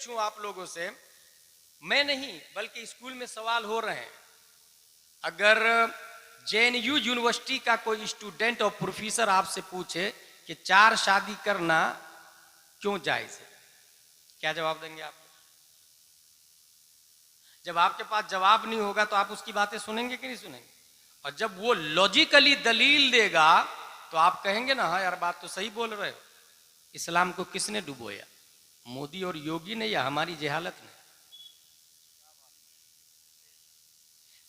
पूछूं आप लोगों से, मैं नहीं बल्कि स्कूल में सवाल हो रहे हैं, अगर जेएनयू यूनिवर्सिटी का कोई स्टूडेंट और प्रोफेसर आपसे पूछे कि 4 शादी करना क्यों जायज है, क्या जवाब देंगे आप? जब आपके पास जवाब नहीं होगा तो आप उसकी बातें सुनेंगे कि नहीं सुनेंगे? और जब वो लॉजिकली दलील देगा तो आप कहेंगे ना, हाँ यार बात तो सही बोल रहे हो। इस्लाम को किसने डुबोया? मोदी और योगी ने या हमारी जहालत ने?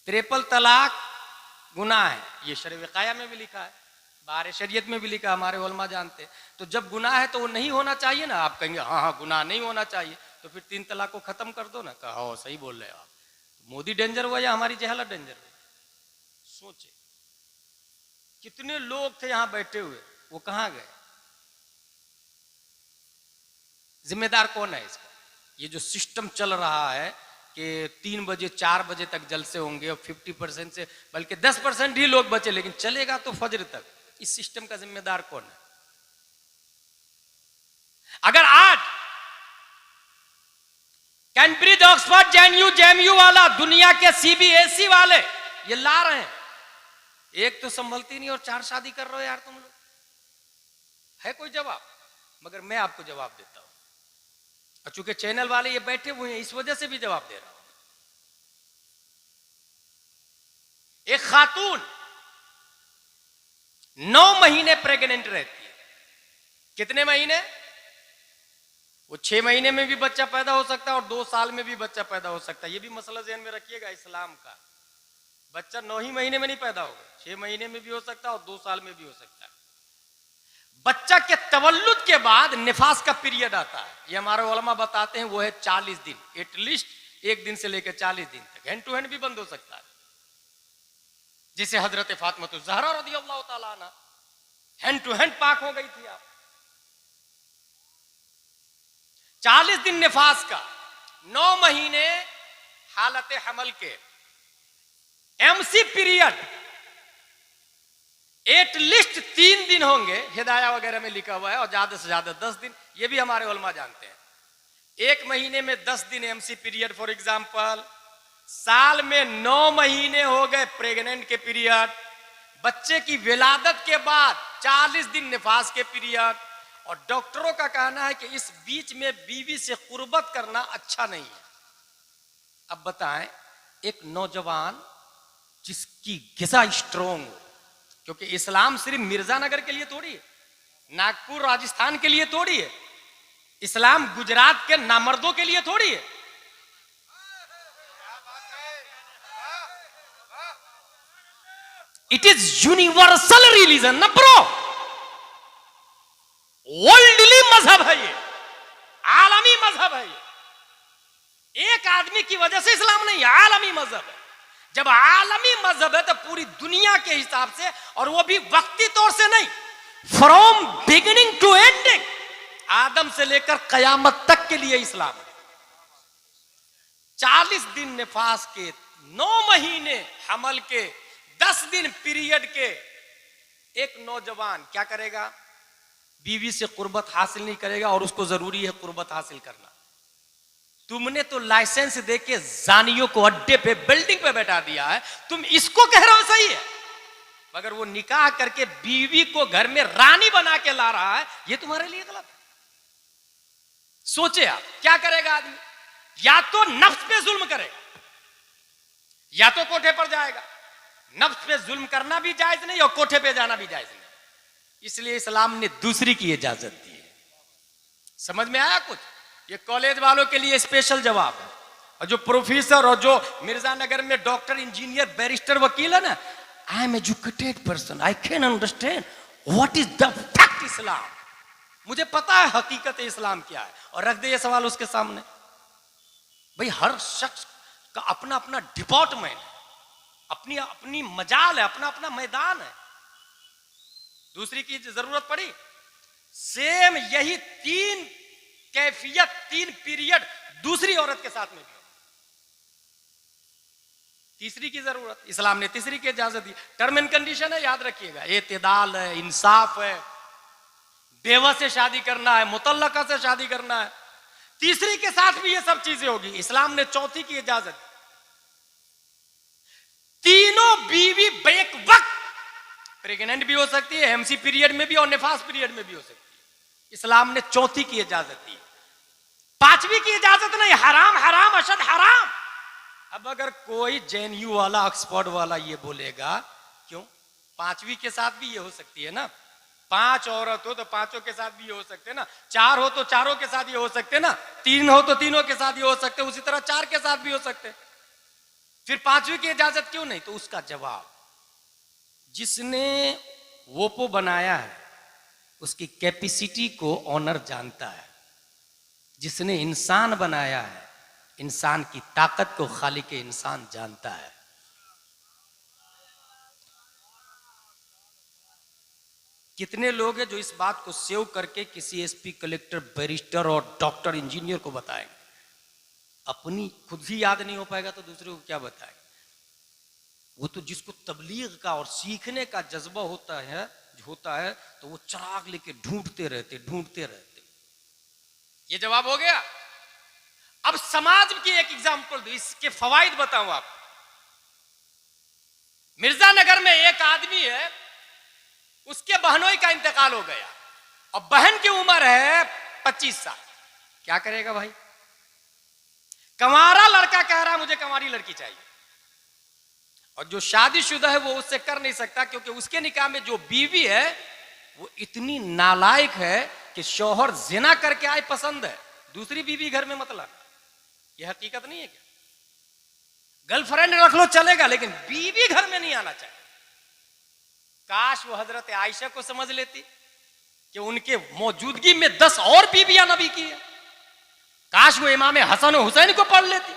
53 तलाक गुनाह है, ये शरअ-ए-वक़ाया में भी लिखा है, बाहर शरीयत में भी लिखा, हमारे उलमा जानते हैं। तो जब गुनाह है तो वो नहीं होना चाहिए ना। आप कहेंगे हाँ हाँ गुनाह नहीं होना चाहिए, तो फिर 3 तलाक को खत्म कर दो ना। कहा हो सही बोल रहे हो आप। मोदी डेंजर हुआ या हमारी जहालत डेंजर हुई? सोचे कितने लोग थे यहां बैठे हुए, वो कहां गए? जिम्मेदार कौन है इसका? ये जो सिस्टम चल रहा है कि 3 बजे 4 बजे तक जलसे होंगे और 50% से बल्कि 10% ही लोग बचे, लेकिन चलेगा तो फजर तक। इस सिस्टम का जिम्मेदार कौन है? अगर आज कैम्ब्रिज, ऑक्सफोर्ड, जेएनयू वाला, दुनिया के सीबीएसई वाले ये ला रहे हैं, एक तो संभलती नहीं और 4 शादी कर रहे हो यार तुम लोग, है कोई जवाब? मगर मैं आपको जवाब देता हूं, और चूंकि चैनल वाले ये बैठे हुए हैं इस वजह से भी जवाब दे रहा हूं। एक खातून 9 महीने प्रेग्नेंट रहती है। कितने महीने? वो 6 महीने में भी बच्चा पैदा हो सकता है और 2 साल में भी बच्चा पैदा हो सकता है। ये भी मसला ज़हन में रखिएगा इस्लाम का। बच्चा 9 ही महीने में नहीं पैदा होगा, 6 महीने में भी हो सकता है और 2 साल में भी हो सकता है। बच्चा के तवल्लुद के बाद निफास का पीरियड आता है, ये हमारे उलमा बताते हैं, वो है 40 दिन, एटलीस्ट 1 दिन से लेकर 40 दिन तक। हैंड टू हैंड भी बंद हो सकता है, जिसे हजरत फातिमा ज़हरा रज़ियल्लाहु ताला अन्हा हैंड टू हैंड पाक हो गई थी। आप 40 दिन निफास का, 9 महीने हालत हमल के, एमसी पीरियड एटलीस्ट 3 दिन होंगे, हिदाया वगैरह में लिखा हुआ है, और ज्यादा से ज्यादा 10 दिन, ये भी हमारे उलमा जानते हैं। 1 महीने में 10 दिन एमसी पीरियड। फॉर एग्जांपल साल में 9 महीने हो गए प्रेग्नेंट के पीरियड, बच्चे की विलादत के बाद 40 दिन निफास के पीरियड। और डॉक्टरों का कहना है कि इस बीच में बीवी से कुर्बत करना अच्छा नहीं है। अब बताएं, एक नौजवान जिसकी गिज़ा स्ट्रोंग हो, क्योंकि इस्लाम सिर्फ मिर्जानगर के लिए थोड़ी है, नागपुर राजस्थान के लिए थोड़ी है, इस्लाम गुजरात के नामर्दों के लिए थोड़ी है। इट इज यूनिवर्सल रिलीजन ना ब्रो, वर्ल्डली मजहब है, ये आलमी मजहब है। ये एक आदमी की वजह से इस्लाम नहीं, आलमी मजहब है। जब आलमी मजहब है तो पूरी दुनिया के हिसाब से, और वो भी वक्ती तौर से नहीं, फ्रॉम बिगिनिंग टू एंडिंग, आदम से लेकर कयामत तक के लिए इस्लाम है। 40 दिन निफास के, 9 महीने हमल के, 10 दिन पीरियड के, एक नौजवान क्या करेगा? बीवी से कुर्बत हासिल नहीं करेगा, और उसको जरूरी है कुर्बत हासिल करना। तुमने तो लाइसेंस देके जानियों को अड्डे पे, बिल्डिंग पे बैठा दिया है, तुम इसको कह रहे हो सही है, मगर वो निकाह करके बीवी को घर में रानी बना के ला रहा है, ये तुम्हारे लिए गलत है। सोचे आप क्या करेगा आदमी? या तो नफ्स पे जुल्म करेगा, या तो कोठे पर जाएगा। नफ्स पे जुल्म करना भी जायज नहीं और कोठे पे जाना भी जायज नहीं, इसलिए इस्लाम ने दूसरी की इजाजत दी है। समझ में आया कुछ? ये कॉलेज वालों के लिए स्पेशल जवाब है, और जो प्रोफेसर और जो मिर्जानगर में डॉक्टर, इंजीनियर, बैरिस्टर, वकील है ना, I am educated person, I can understand what is the fact Islam. मुझे पता है हकीकत इस्लाम क्या है, और रख दे ये सवाल उसके सामने। भाई हर शख्स का अपना अपना डिपार्टमेंट है, अपनी अपनी मजाल है, अपना अपना मैदान है। दूसरी की जरूरत पड़ी, सेम यही 3 कैफियत, 3 पीरियड दूसरी औरत के साथ में भी। तीसरी की जरूरत, इस्लाम ने तीसरी की इजाजत दी। टर्म एंड कंडीशन है, याद रखिएगा, एतदाल है, इंसाफ है, बेवा से शादी करना है, मुतल्लका से शादी करना है। तीसरी के साथ भी ये सब चीजें होगी। इस्लाम ने चौथी की इजाजत, तीनों बीवी एक वक्त प्रेग्नेंट भी हो सकती है, एमसी पीरियड में भी और निफास पीरियड में भी हो सकती है। इस्लाम ने चौथी की इजाजत दी, पांचवी की इजाजत नहीं। हराम हराम अशद हराम। अब अगर कोई जेएनयू वाला ऑक्सफोर्ड वाला ये बोलेगा, क्यों पांचवी के साथ भी ये हो सकती है ना, 5 औरत हो तो पांचों के साथ भी ये हो सकते हैं ना, 4 हो तो चारों के साथ ये हो सकते हैं ना, 3 हो तो तीनों के साथ ये हो सकते हैं, उसी तरह 4 के साथ भी हो सकते हैं, फिर पांचवी की इजाजत क्यों नहीं? तो उसका जवाब, जिसने वोपो बनाया है उसकी कैपेसिटी को ऑनर जानता है, जिसने इंसान बनाया है इंसान की ताकत को खालिक इंसान जानता है। कितने लोग हैं जो इस बात को सेव करके किसी एसपी, कलेक्टर, बैरिस्टर और डॉक्टर, इंजीनियर को बताएंगे? अपनी खुद ही याद नहीं हो पाएगा तो दूसरे को क्या बताएंगे? वो तो जिसको तबलीग का और सीखने का जज्बा होता है तो वो चिराग लेके ढूंढते रहते। ये जवाब हो गया। अब समाज की एक एग्जांपल दो, इसके फवाइद बताऊं आपको। मिर्जानगर में एक आदमी है, उसके बहनोई का इंतकाल हो गया और बहन की उम्र है 25 साल। क्या करेगा भाई? कंवारा लड़का कह रहा है मुझे कंवारी लड़की चाहिए, और जो शादीशुदा है वो उससे कर नहीं सकता, क्योंकि उसके निकाह में जो बीवी है वो इतनी नालायक है कि शौहर जिना करके आए पसंद है, दूसरी बीवी घर में मतलब। यह हकीकत नहीं है क्या? गर्लफ्रेंड रख लो चलेगा, लेकिन बीवी घर में नहीं आना चाहिए। काश वो हजरत आयशा को समझ लेती कि उनके मौजूदगी में 10 और बीवियां नबी की है। काश वो इमाम हसन और हुसैन को पढ़ लेती।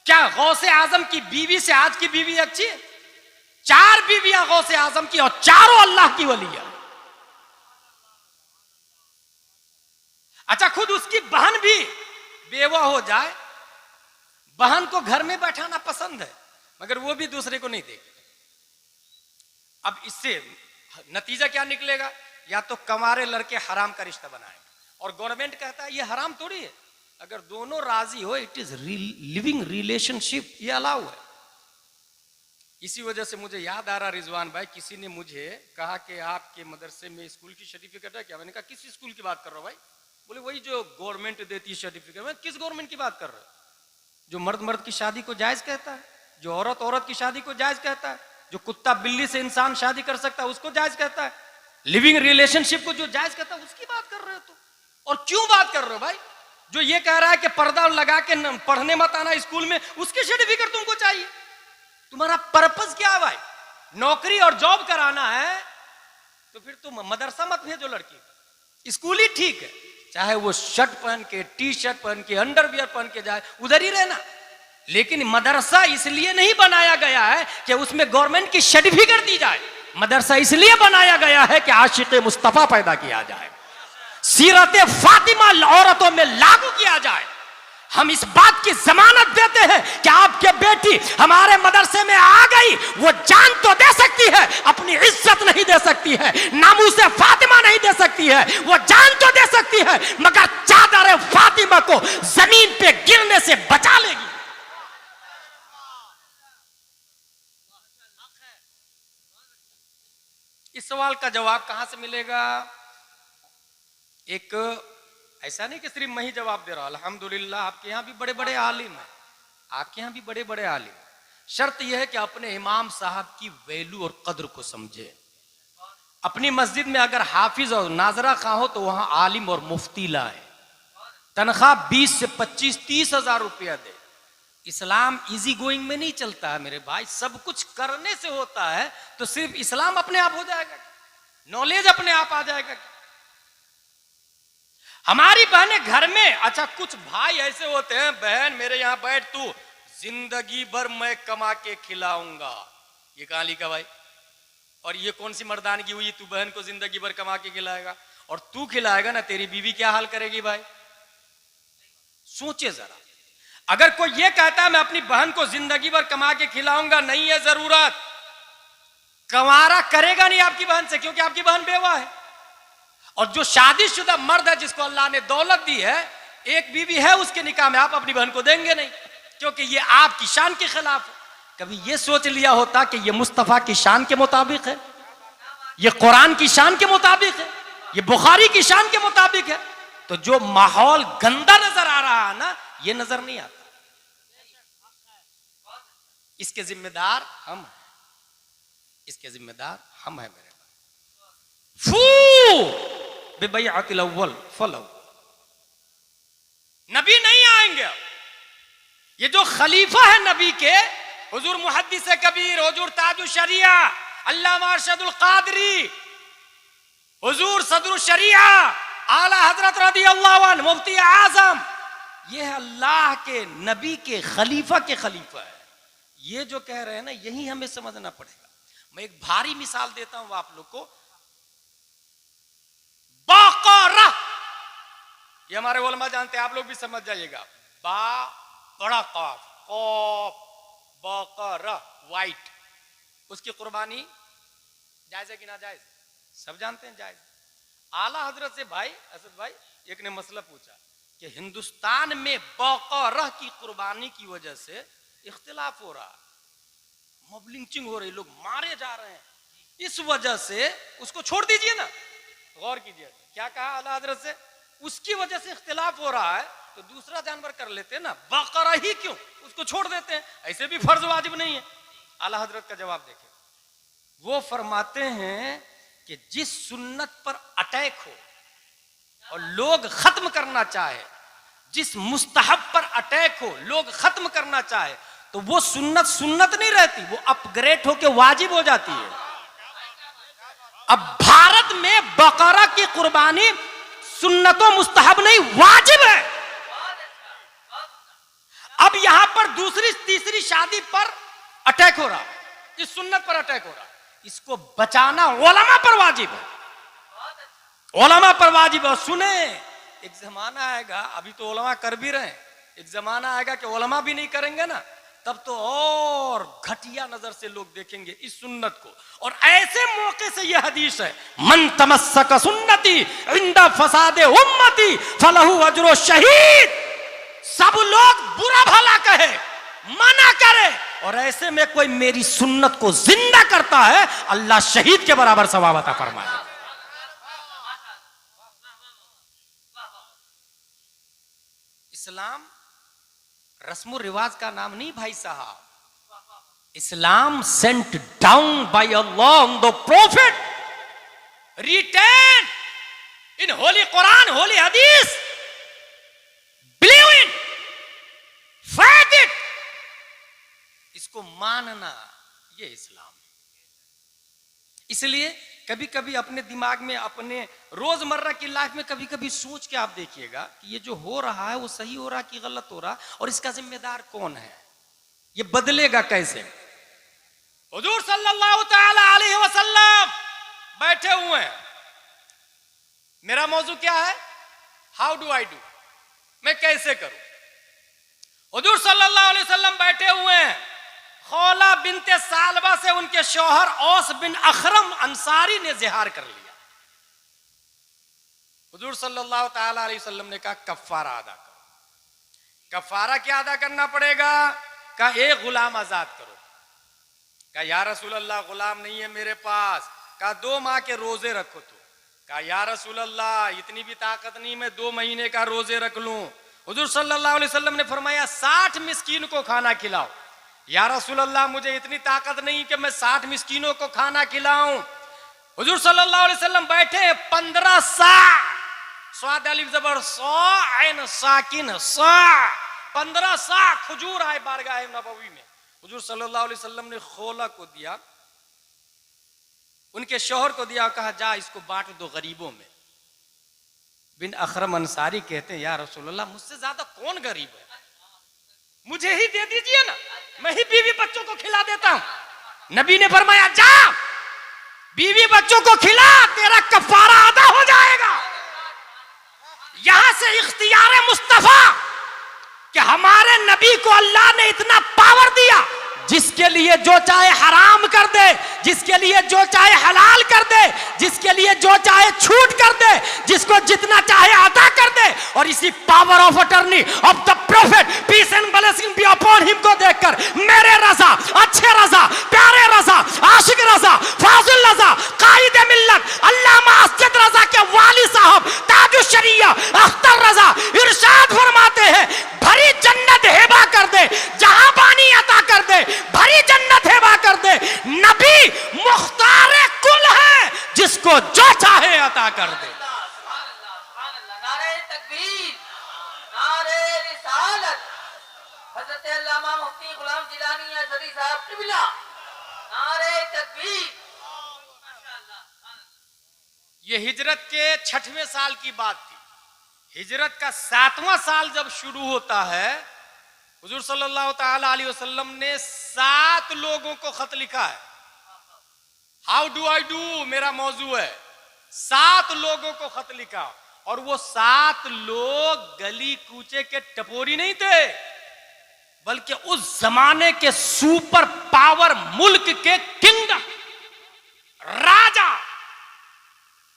क्या गौसे आजम की बीवी से आज की बीवी अच्छी है? 4 बीवियां गौसे आजम की और चारों अल्लाह की वली है। अच्छा, खुद उसकी बहन भी बेवा हो जाए, बहन को घर में बैठाना पसंद है, मगर वो भी दूसरे को नहीं देगी। अब इससे नतीजा क्या निकलेगा? या तो कंवारे लड़के हराम का रिश्ता बनाएंगे, और गवर्नमेंट कहता है ये हराम थोड़ी है, अगर दोनों राजी हो इट इज लिविंग रिलेशनशिप, ये अलाउ है। इसी वजह से मुझे याद आ रहा रिजवान भाई, किसी ने मुझे कहा कि आपके मदरसे में स्कूल की सर्टिफिकेट है क्या? मैंने कहा किस स्कूल की बात कर रहे हो भाई? बोले वही जो गवर्नमेंट देती है सर्टिफिकेट। मैं किस गवर्नमेंट की बात कर रहे हो? जो मर्द मर्द की शादी को जायज कहता है, जो औरत औरत की शादी को जायज कहता है, जो कुत्ता बिल्ली से इंसान शादी कर सकता है उसको जायज कहता है, लिविंग रिलेशनशिप को जो जायज कहता है उसकी बात कर रहे हो तुम। और क्यों बात कर रहे हो भाई? जो ये कह रहा है कि पर्दा लगा के पढ़ने मत आना स्कूल में, उसकी सर्टिफिकेट तुमको चाहिए? तुम्हारा पर्पस क्या है भाई? नौकरी और जॉब कराना है तो फिर तुम मदरसा मत भेजो लड़की, स्कूल ही ठीक है। चाहे वो शर्ट पहन के, टी शर्ट पहन के, अंडरवियर पहन के जाए, उधर ही रहना। लेकिन मदरसा इसलिए नहीं बनाया गया है कि उसमें गवर्नमेंट की सर्टिफिकेट दी जाए। मदरसा इसलिए बनाया गया है कि आशिक मुस्तफा पैदा किया जाए, सीरत फातिमा औरतों में लागू किया जाए। हम इस बात की जमानत देते हैं कि आपके बेटी हमारे मदरसे में आ गई, वो जान तो दे सकती है, अपनी इज्जत नहीं दे सकती है, नामूसे फातिमा नहीं दे सकती है। वो जान तो दे सकती है मगर चादर फातिमा को जमीन पे गिरने से बचा लेगी। इस सवाल का जवाब कहां से मिलेगा? एक ऐसा नहीं कि सिर्फ मैं ही जवाब दे रहा, अल्हम्दुलिल्लाह आपके यहाँ भी बड़े बड़े आलिम हैं, आपके यहाँ भी बड़े बड़े आलिम। शर्त यह है कि अपने इमाम साहब की वैल्यू और कद्र को समझे। अपनी मस्जिद में अगर हाफिज और नाजरा खां हो तो वहां आलिम और मुफ्ती लाए, तनख्वाह 20 से 25, 30 हजार रुपया दे। इस्लाम इजी गोइंग में नहीं चलता है मेरे भाई, सब कुछ करने से होता है। तो सिर्फ इस्लाम अपने आप हो जाएगा? नॉलेज अपने आप आ जाएगा? हमारी बहनें घर में, अच्छा कुछ भाई ऐसे होते हैं, बहन मेरे यहां बैठ, तू जिंदगी भर मैं कमा के खिलाऊंगा। ये कहां लिखा भाई? और ये कौन सी मर्दानगी हुई, तू बहन को जिंदगी भर कमा के खिलाएगा? और तू खिलाएगा ना, तेरी बीवी क्या हाल करेगी भाई? सोचे जरा। अगर कोई ये कहता है मैं अपनी बहन को जिंदगी भर कमा के खिलाऊंगा, नहीं है जरूरत, कंवारा करेगा नहीं आपकी बहन से, क्योंकि आपकी बहन बेवा है। और जो शादीशुदा मर्द है जिसको अल्लाह ने दौलत दी है, एक बीवी है, उसके निकाह में आप अपनी बहन को देंगे नहीं, क्योंकि ये आपकी शान के खिलाफ है। कभी ये सोच लिया होता कि ये मुस्तफा की शान के मुताबिक है, ये कुरान की शान के मुताबिक है, ये बुखारी की शान के मुताबिक है, तो जो माहौल गंदा नजर आ रहा है ना, ये नजर नहीं आता। इसके जिम्मेदार हम हैं, इसके जिम्मेदार हम हैं मेरे फू बिबैअतिल अव्वल फलौ। नबी नहीं आएंगे। ये जो खलीफा है नबी के, हुजूर मुहद्दिस कबीर, हुजूर ताजुल शरिया अल्लामा अरशदुल कादरी, हुजूर सदरुल शरिया आला हजरत रदियल्लाहु अन्हु मुफ्ती आजम, ये है अल्लाह के नबी के खलीफा के खलीफा है। ये जो कह रहे हैं ना, यही हमें समझना पड़ेगा। मैं एक भारी मिसाल देता हूं आप लोग को। बकरा, ये हमारे उलमा जानते हैं, आप लोग भी समझ जाइएगा। बा बड़ा काफ, कौफ, बकरा वाइट, उसकी कुर्बानी जायज है कि ना जायज? सब जानते हैं जायज। आला हजरत से भाई असद भाई एक ने मसला पूछा कि हिंदुस्तान में बकरा की कुर्बानी की वजह से इख्तिलाफ हो रहा, मॉब लिंचिंग हो रही, लोग मारे जा रहे हैं, इस वजह से उसको छोड़ दीजिए ना। गौर कीजिए क्या कहा आला हजरत से, उसकी वजह से इख्तिलाफ हो रहा है तो दूसरा जानवर कर लेते हैं ना, बकरा ही क्यों, उसको छोड़ देते हैं, ऐसे भी फर्ज वाजिब नहीं है। आला हजरत का जवाब देखें, वो फरमाते हैं कि जिस सुन्नत पर अटैक हो और लोग खत्म करना चाहे, जिस मुस्तहब पर अटैक हो लोग खत्म करना चाहे, तो वो सुन्नत सुन्नत नहीं रहती, वो अपग्रेड होके वाजिब हो जाती है। अब भारत में बकरा की कुर्बानी सुन्नतों मुस्तहब नहीं, वाजिब है। अब यहां पर दूसरी तीसरी शादी पर अटैक हो रहा, इस सुन्नत पर अटैक हो रहा, इसको बचाना उलमा पर वाजिब है, उलमा पर वाजिब है। सुने, एक जमाना आएगा, अभी तो उलमा कर भी रहे हैं, एक जमाना आएगा कि उलमा भी नहीं करेंगे ना, तब तो और घटिया नजर से लोग देखेंगे इस सुन्नत को। और ऐसे मौके से यह हदीस है, मन तमस्सक सुन्नती इंदा फसादे उम्मती फलहु अजरो शहीद। सब लोग बुरा भला कहे, मना करे, और ऐसे में कोई मेरी सुन्नत को जिंदा करता है, अल्लाह शहीद के बराबर सवाब अता फरमाए। इस्लाम रस्म रिवाज का नाम नहीं भाई साहब, Islam sent down by Allah on the prophet, written in holy Quran, holy Hadith, believe in, faith it, इसको मानना, ये इस्लाम। इसलिए कभी कभी अपने दिमाग में, अपने रोजमर्रा की लाइफ में कभी कभी सोच के आप देखिएगा कि ये जो हो रहा है वो सही हो रहा है कि गलत हो रहा, और इसका जिम्मेदार कौन है, ये बदलेगा कैसे। हुजूर सल्लल्लाहु तआला अलैहि वसल्लम बैठे हुए हैं, मेरा मौजू क्या है, हाउ डू आई डू, मैं कैसे करूं। हुजूर सल्लल्लाहु अलैहि वसल्लम बैठे हुए हैं, खौला बिनते सालबा से उनके शौहर औस बिन अखरम अंसारी ने जिहार कर लिया। हुजूर सल्लल्लाहु तआला अलैहि वसल्लम ने कहा कफ्फारा अदा करो। कफ्फारा क्या अदा करना पड़ेगा? कहा एक गुलाम आजाद करो। कहा या रसूल अल्लाह गुलाम नहीं है मेरे पास। कहा 2 माह के रोजे रखो तो। कहा या रसूल अल्लाह इतनी भी ताकत नहीं, मैं 2 महीने का रोजे रख लूं। हुजूर सल्लल्लाहु अलैहि वसल्लम ने फरमाया 60 मिस्कीन को खाना खिलाओ। या रसूल अल्लाह मुझे इतनी ताकत नहीं कि मैं 60 मिस्कीनों को खाना खिलाऊं। हुजूर सल्लल्लाहु अलैहि वसल्लम बैठे 15 सा, स्वाद अलिफ जबर सा, ऐन साकिन सा, 15 सा खजूर आए बारगाह नबवी में। हुजूर सल्लल्लाहु अलैहि वसल्लम ने खोला को दिया, उनके शौहर को दिया, कहा जा इसको बांट दो गरीबों में। बिन अखरम अंसारी कहते हैं या रसूल अल्लाह मुझसे ज्यादा कौन गरीब है, मुझे ही दे दीजिए ना, मैं ही बीवी बच्चों को खिला देता हूं। नबी ने फरमाया जा बीवी बच्चों को खिला, तेरा कफारा अदा हो जाएगा। यहां से इख्तियार मुस्तफा कि हमारे नबी को अल्लाह ने इतना पावर दिया, जिसके लिए जो चाहे हराम कर दे, जिसके लिए जो चाहे हलाल कर दे, जिसके लिए जो चाहे छूट कर दे, जिसको जितना चाहे अता कर दे। और इसी power of attorney of the prophet peace and blessing be upon him को देखकर मेरे रजा, अच्छे रजा, प्यारे रजा, आशिक रजा, फाजिल रजा, कायद मिल्लत अल्लामा असद रजा के वाली साहब ताजुश शरिया अख्तर रजा इरशाद फरमाते हैं, भरी जन्नत हेबा कर दे, जहां पानी अता कर दे, भरी जन्नत हेबा कर दे। नबी मुख्तार कुल है, जिसको जो चाहे अता कर दे। नारे तकबीर, नारे रिसालत, हज़रत अल्लामा मुफ्ती गुलाम जिलानी अज़हरी साहब क़िबला, नारे तकबीर। ये हिजरत के 6वें साल की बात थी। हिजरत का 7वां साल जब शुरू होता है, हुजूर सल्लल्लाहु ताला अलैहि वसल्लम ने 7 लोगों को खत लिखा है। हाउ डू आई डू मेरा मौजू है। 7 लोगों को खत लिखा, और वो 7 लोग गली कूचे के टपोरी नहीं थे, बल्कि उस जमाने के सुपर पावर मुल्क के किंगडम राजा,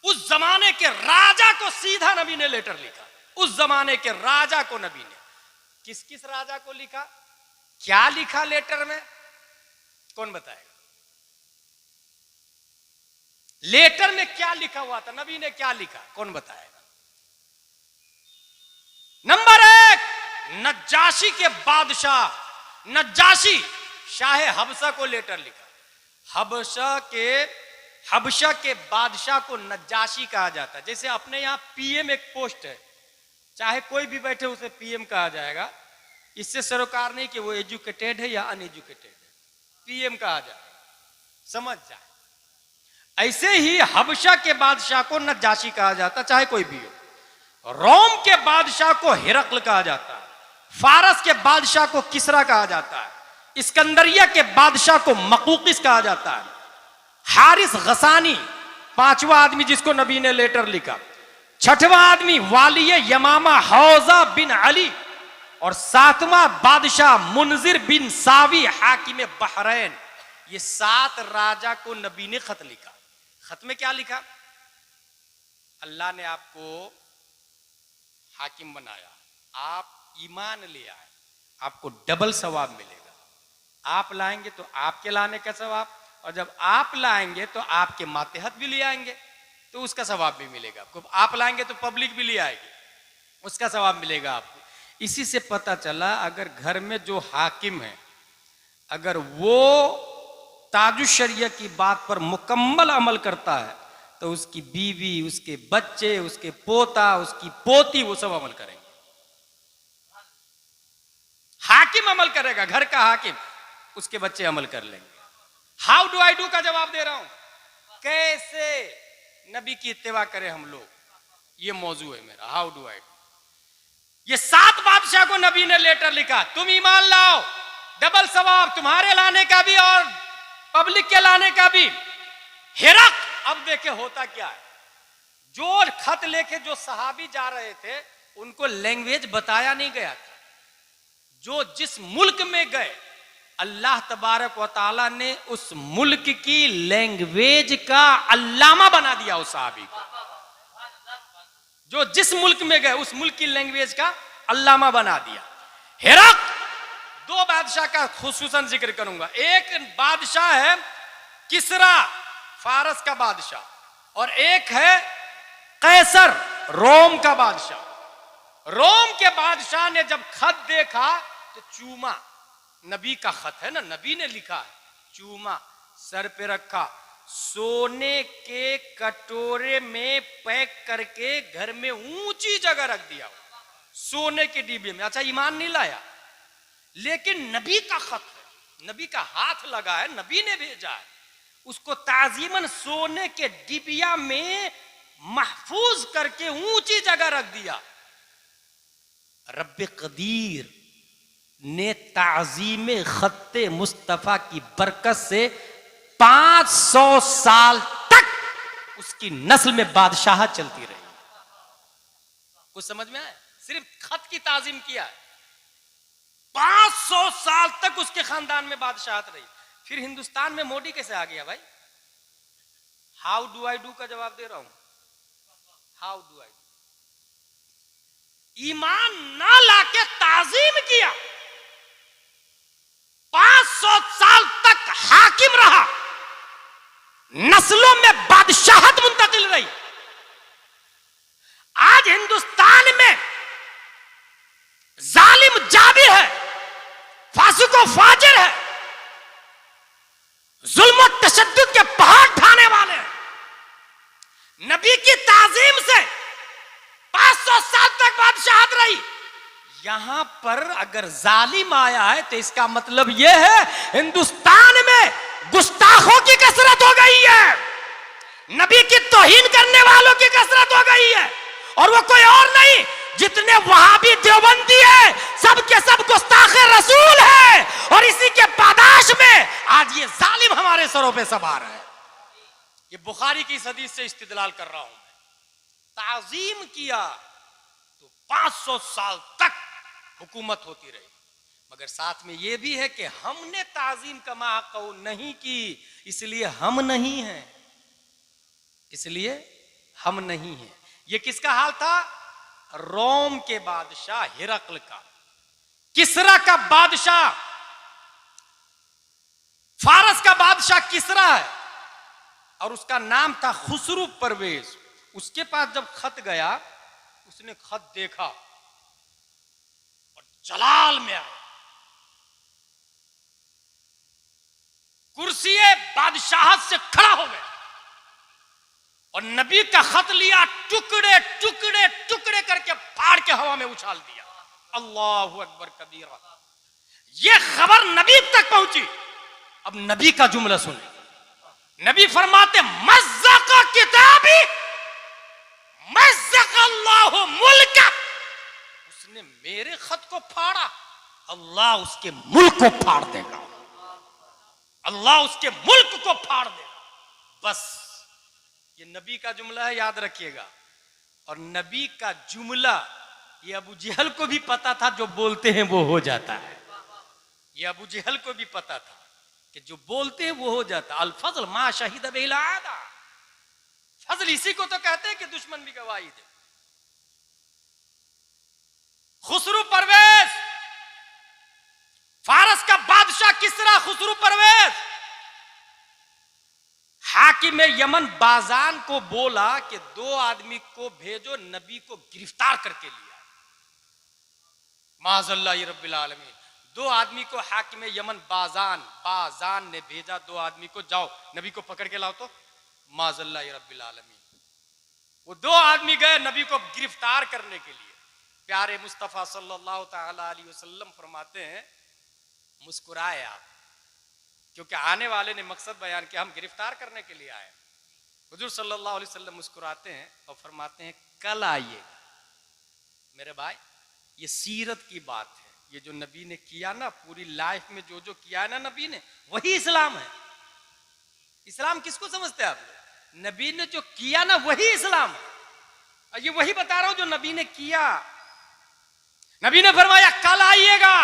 उस जमाने के राजा को सीधा नबी ने लेटर लिखा। उस जमाने के राजा को नबी ने किस किस राजा को लिखा, क्या लिखा लेटर में, कौन बताएगा? लेटर में क्या लिखा हुआ था, नबी ने क्या लिखा, कौन बताएगा? नंबर 1, नज्जाशी के बादशाह, नज्जाशी शाह हबशा को लेटर लिखा। हबशा के बादशाह को नज्जाशी कहा जाता है। जैसे अपने यहां पीएम एक पोस्ट है, चाहे कोई भी बैठे उसे पीएम कहा जाएगा। इससे सरोकार नहीं कि वो एजुकेटेड है या अनएजुकेटेड है, पीएम कहा जाएगा, समझ जाए। ऐसे ही हबशा के बादशाह को नज्जाशी कहा जाता, चाहे कोई भी हो। रोम के बादशाह को हिरक्ल कहा जाता है, फारस के बादशाह को किसरा कहा जाता है, इस्कंदरिया के बादशाह को मकूकिस कहा जाता है। हारिस गसानी 5वां आदमी जिसको नबी ने लेटर लिखा। 6वां आदमी वाली यमामा हौजा बिन अली, और 7वां बादशाह मुनजिर बिन सावी हाकिम बहरैन। ये 7 राजा को नबी ने खत लिखा। खत में क्या लिखा? अल्लाह ने आपको हाकिम बनाया, आप ईमान ले आए, आपको डबल सवाब मिलेगा। आप लाएंगे तो आपके लाने का सवाब, और जब आप लाएंगे तो आपके मातेहत भी ले आएंगे तो उसका सवाब भी मिलेगा आपको। आप लाएंगे तो पब्लिक भी ले आएगी, उसका सवाब मिलेगा आपको। इसी से पता चला, अगर घर में जो हाकिम है, अगर वो ताजुश शरिया की बात पर मुकम्मल अमल करता है, तो उसकी बीवी, उसके बच्चे, उसके पोता, उसकी पोती, वो सब अमल करेंगे। हाकिम अमल करेगा, घर का हाकिम, उसके बच्चे अमल कर लेंगे। हाउ डू आई डू का जवाब दे रहा हूं, कैसे नबी की इत्तिबा करें हम लोग, ये मौजू है मेरा। How do I do. ये 7 बादशाह को नबी ने लेटर लिखा, तुम ईमान लाओ, डबल सवाब तुम्हारे लाने का भी और पब्लिक के लाने का भी। हिरक, अब देखे होता क्या है, जो खत लेके जो सहाबी जा रहे थे उनको लैंग्वेज बताया नहीं गया था। जो जिस मुल्क में गए, अल्लाह तबारक व तआला ने उस मुल्क की लैंग्वेज का अल्लामा बना दिया उस सहाबी को। जो जिस मुल्क में गए उस मुल्क की लैंग्वेज का अल्लामा बना दिया। हिरक, 2 बादशाह का खुसूसन जिक्र करूंगा। एक बादशाह है किसरा, फारस का बादशाह, और एक है कैसर, रोम का बादशाह। रोम के बादशाह ने जब खत देखा तो चूमा, नबी का खत है ना, नबी ने लिखा है, चूमा, सर पे रखा, सोने के कटोरे में पैक करके घर में ऊंची जगह रख दिया, सोने के डिब्बे में। अच्छा, ईमान नहीं लाया, लेकिन नबी का खत है, नबी का हाथ लगा है, नबी ने भेजा है, उसको ताजीमन सोने के डिबिया में महफूज करके ऊंची जगह रख दिया। रब्बे कदीर ने ताजीम खत्ते मुस्तफा की बरकत से 500 साल तक उसकी नस्ल में बादशाह चलती रही। कुछ समझ में आए? सिर्फ खत की ताजीम किया है, 500 साल तक उसके खानदान में बादशाहत रही। फिर हिंदुस्तान में मोदी कैसे आ गया भाई? हाउ डू आई डू का जवाब दे रहा हूं। हाउ डू आई, ईमान ना लाके ताजीम किया, 500 साल तक हाकिम रहा, नस्लों में बादशाहत मुंतकिल रही। आज हिंदुस्तान में जालिम जाबिर है, फासिको फाजिर है, जुल्म और तशद्दुद के पहाड़ ढाने वाले हैं। नबी की ताजीम से 500 साल तक बादशाहत रही। यहां पर अगर जालिम आया है तो इसका मतलब यह है हिंदुस्तान में गुस्ताखों की कसरत हो गई है, नबी की तौहीन करने वालों की कसरत हो गई है। और वो कोई और नहीं, जितने वहाबी देवबंदी है सब के सब गुस्ताखे रसूल है। और इसी के पादाश में आज ये जालिम हमारे सरों पे सवार है। ये बुखारी की इस हदीस से इस्तिदलाल कर रहा हूं मैं। ताजीम किया तो 500 साल तक हुकूमत होती रही, मगर साथ में यह भी है कि हमने ताजीम कमा कौ नहीं की, इसलिए हम नहीं हैं, इसलिए हम नहीं हैं। यह किसका हाल था? रोम के बादशाह हिरकल का, किसरा का बादशाह, फारस का बादशाह किसरा है और उसका नाम था खुसरू परवेज। उसके पास जब खत गया, उसने खत देखा और जलाल में आया, कुर्सी बादशाहत से खड़ा हो गया और नबी का खत लिया, टुकड़े टुकड़े टुकड़े करके फाड़ के हवा में उछाल दिया। अल्लाहु अकबर कबीरा। यह खबर नबी तक पहुंची। अब नबी का जुमला सुने। नबी फरमाते मज़्ज़क़ किताबी मज़्ज़क़ अल्लाहु मुल्क। उसने मेरे खत को फाड़ा, अल्लाह उसके मुल्क को फाड़ देगा, अल्लाह उसके मुल्क को फाड़ देगा। बस ये नबी का जुमला है, याद रखिएगा। और नबी का जुमला ये अबू जहल को भी पता था, जो बोलते हैं वो हो जाता है। ये अबू जहल को भी पता था कि जो बोलते हैं वो हो जाता। अल फज़ल मा शहीद बिल आदा। फजल इसी को तो कहते हैं कि दुश्मन भी गवाही दे। खुसरू परवेज, फारस का बादशाह किसरा खुसरू परवेज, हाकिम यमन बाजान को बोला कि 2 आदमी को भेजो, नबी को गिरफ्तार करके लिया। माज़अल्लाह रब्बिल आलमीन। 2 आदमी को हाकिम यमन बाजान ने भेजा, 2 आदमी को, जाओ नबी को पकड़ के लाओ। तो माज़अल्लाह रब्बिल आलमीन, वो 2 आदमी गए नबी को गिरफ्तार करने के लिए। प्यारे मुस्तफ़ा सल्लल्लाहु तआला अलैहि वसल्लम फरमाते हैं, मुस्कुराए आप, क्योंकि आने वाले ने मकसद बयान किया, हम गिरफ्तार करने के लिए आए। हुजूर सल्लल्लाहु अलैहि वसल्लम मुस्कुराते हैं और फरमाते हैं कल आइएगा। मेरे भाई, ये सीरत की बात है। ये जो नबी ने किया ना, पूरी लाइफ में जो जो किया है ना नबी ने, वही इस्लाम है। इस्लाम किसको समझते हैं आप? नबी ने जो किया ना वही इस्लाम है। और ये वही बता रहा हूं जो नबी ने किया। नबी ने फरमाया कल आइएगा।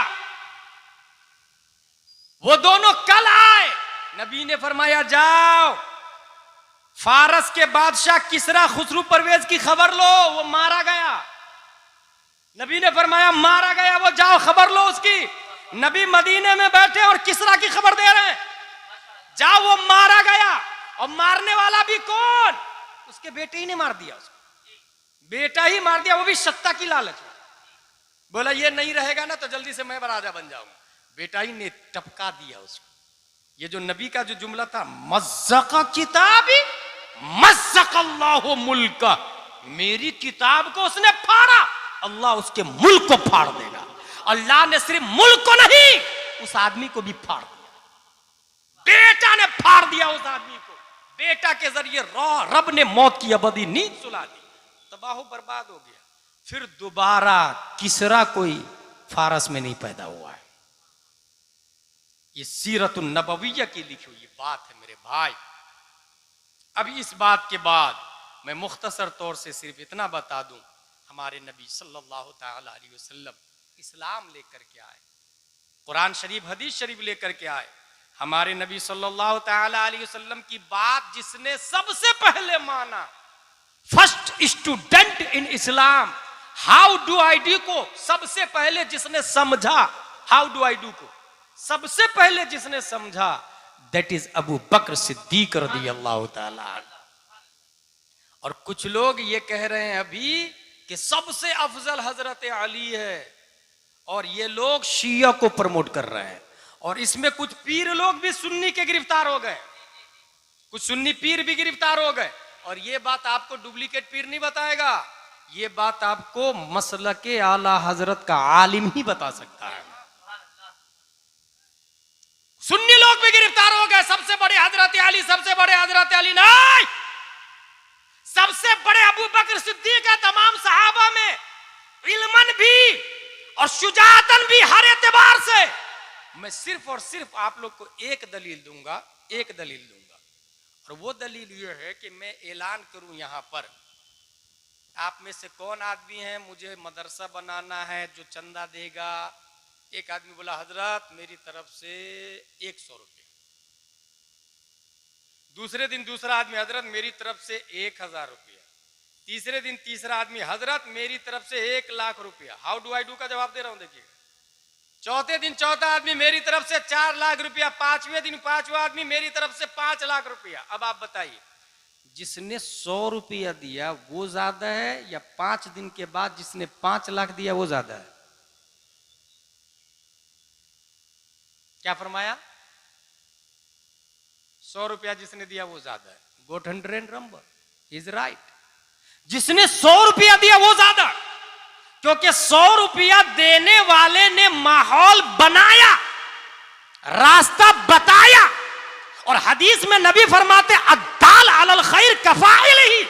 वो दोनों कल आए। नबी ने फरमाया जाओ फारस के बादशाह किसरा खुसरू परवेज की खबर लो, वो मारा गया। नबी ने फरमाया मारा गया, वो जाओ खबर लो उसकी। नबी मदीने में बैठे और किसरा की खबर दे रहे हैं, जाओ वो मारा गया। और मारने वाला भी कौन? उसके बेटे ही ने मार दिया उसको, बेटा ही मार दिया, वो भी सत्ता की लालच में। बोला ये नहीं रहेगा ना तो जल्दी से मैं राजा बन जाऊंगा। बेटा ही ने टपका दिया उसको। ये जो नबी का जो जुमला था, मज़्ज़क़ किताबी मज़्ज़क़ अल्लाहु मुल्क, मेरी किताब को उसने फाड़ा, अल्लाह उसके मुल्क को फाड़ देगा। अल्लाह ने सिर्फ मुल्क को नहीं, उस आदमी को भी फाड़ दिया। बेटा ने फाड़ दिया उस आदमी को। बेटा के जरिए रब ने मौत की अबदी नींद सुला दी, तबाह बर्बाद हो गया। फिर दोबारा किसरा कोई फारस में नहीं पैदा हुआ है। ये सीरत नबविय्या की लिखी हुई बात है मेरे भाई। अब इस बात के बाद मैं मुख्तसर तौर से सिर्फ इतना बता दूं, हमारे नबी सल्लल्लाहु तआला अलैहि वसल्लम इस्लाम लेकर के आए। कुरान शरीफ हदीस शरीफ लेकर के आए। हमारे नबी सल्लल्लाहु तआला अलैहि वसल्लम की बात जिसने सबसे पहले माना, first student in Islam, how do I do को सबसे पहले जिसने समझा, हाउ डू आई डू को सबसे पहले जिसने समझा, दैट इज अबू बकर सिद्दीक रज़ियल्लाहु ताला अन्हु। और कुछ लोग ये कह रहे हैं अभी कि सबसे अफजल हजरत अली है, और ये लोग शिया को प्रमोट कर रहे हैं। और इसमें कुछ पीर लोग भी सुन्नी के गिरफ्तार हो गए, कुछ सुन्नी पीर भी गिरफ्तार हो गए। और ये बात आपको डुप्लीकेट पीर नहीं बताएगा, ये बात आपको मसलके आला हजरत का आलिम ही बता सकता है। सुन्नी लोग भी गिरफ्तार हो गए, सबसे बड़े हजरत अली, सबसे बड़े हजरत अली नहीं, सबसे बड़े अबू बकर सिद्दीक है तमाम सहाबा में, इल्मन भी और शुजाअतन भी, हर एतबार से। मैं सिर्फ और सिर्फ आप लोग को एक दलील दूंगा, एक दलील दूंगा, और वो दलील ये है कि मैं ऐलान करूं यहां पर, आप में से कौन आदमी है मुझे मदरसा बनाना है जो चंदा देगा? एक आदमी बोला हजरत मेरी तरफ से 100 रुपये। दूसरे दिन दूसरा आदमी हजरत मेरी तरफ से 1000 रुपया। तीसरे दिन तीसरा आदमी हजरत मेरी तरफ से 1 लाख रुपया। हाउ डू आई डू का जवाब दे रहा हूं, देखिएगा। चौथे दिन चौथा आदमी मेरी तरफ से 4 लाख रुपया। पांचवें दिन पांचवा आदमी मेरी तरफ से 5 लाख रुपया। अब आप बताइए जिसने 100 रुपया दिया वो ज्यादा है या 5 दिन के बाद जिसने 5 लाख दिया वो ज्यादा है? क्या फरमाया? 100 रुपया जिसने दिया वो ज्यादा है। गोट 100 नंबर इज राइट। जिसने 100 रुपया दिया वो ज्यादा, क्योंकि 100 रुपया देने वाले ने माहौल बनाया, रास्ता बताया। और हदीस में नबी फरमाते अद्दाल अलल खैर कफाइलिही,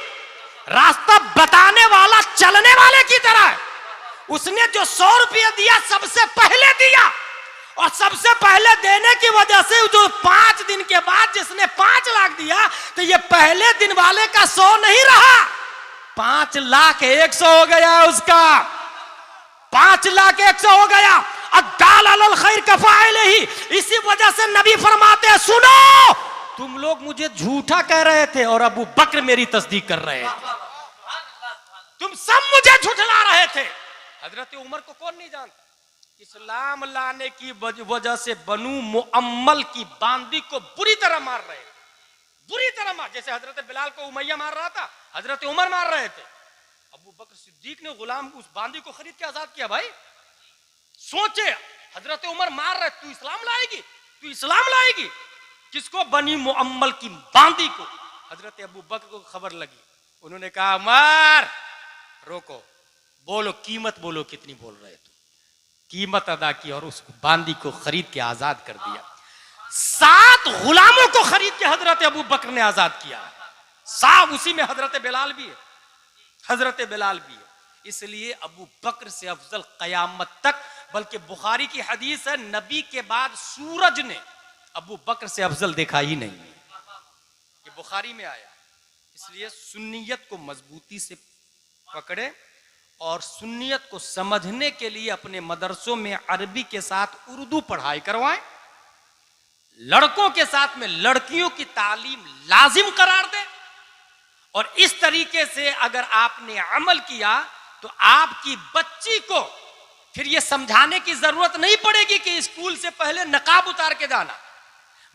रास्ता बताने वाला चलने वाले की तरह है। उसने जो 100 रुपया दिया सबसे पहले दिया, और सबसे पहले देने की वजह से जो 5 दिन के बाद जिसने 5 लाख दिया, तो ये पहले दिन वाले का 100 नहीं रहा, 5 लाख 100 हो गया उसका, 5 लाख 100 हो गया। अद्दाल अलल खैर कफाइलिही। इसी वजह से नबी फरमाते हैं सुनो, तुम लोग मुझे झूठा कह रहे थे और अबू बकर मेरी तस्दीक कर रहे थे, तुम सब मुझे झुठला रहे थे। हजरत उमर को कौन नहीं जानता? इस्लाम लाने की वजह से बनु मुअम्मल की बांदी को बुरी तरह मार रहे थे, बुरी तरह मार। जैसे हजरत बिलाल को उमैया मार रहा था, हजरत उमर मार रहे थे। अबू बकर सिद्दीक ने गुलाम उस बांदी को खरीद के आजाद किया। भाई सोचे, हजरत उमर मार रहे, तू इस्लाम लाएगी, तू इस्लाम लाएगी किसको? बनी मुअम्मल की बांदी को। हजरत अबू बकर को खबर लगी, उन्होंने कहा उमर रोको, बोलो कीमत बोलो, कितनी बोल रहे थे? कीमत अदा की और उस बांदी को खरीद के आजाद कर दिया। 7 गुलामों को खरीद के हजरत अबू बकर ने आजाद किया। साहब उसी में हजरत बिलाल भी है, हजरत बिलाल भी है। इसलिए अबू बकर से अफजल कयामत तक, बल्कि बुखारी की हदीस है नबी के बाद सूरज ने अबू बकर से अफजल देखा ही नहीं, ये बुखारी में आया। इसलिए सुन्नियत को मजबूती से पकड़े और सुन्नियत को समझने के लिए अपने मदरसों में अरबी के साथ उर्दू पढ़ाई करवाएं, लड़कों के साथ में लड़कियों की तालीम लाजिम करार दें। और इस तरीके से अगर आपने अमल किया तो आपकी बच्ची को फिर यह समझाने की जरूरत नहीं पड़ेगी कि स्कूल से पहले नकाब उतार के जाना,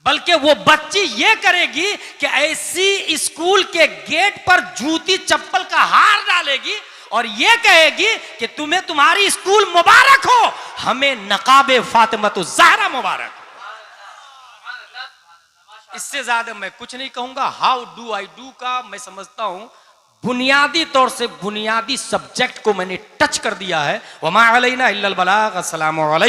बल्कि वो बच्ची ये करेगी कि ऐसी स्कूल के गेट पर जूती चप्पल का हार डालेगी और ये कहेगी कि तुम्हें तुम्हारी स्कूल मुबारक हो, हमें नकाबे फातिमतु ज़हरा मुबारक। इससे ज्यादा मैं कुछ नहीं कहूंगा। हाउ डू आई डू का मैं समझता हूं बुनियादी तौर से बुनियादी सब्जेक्ट को मैंने टच कर दिया है। वमा अलैना इल्लल बलाग। अस्सलामु अलैकुम।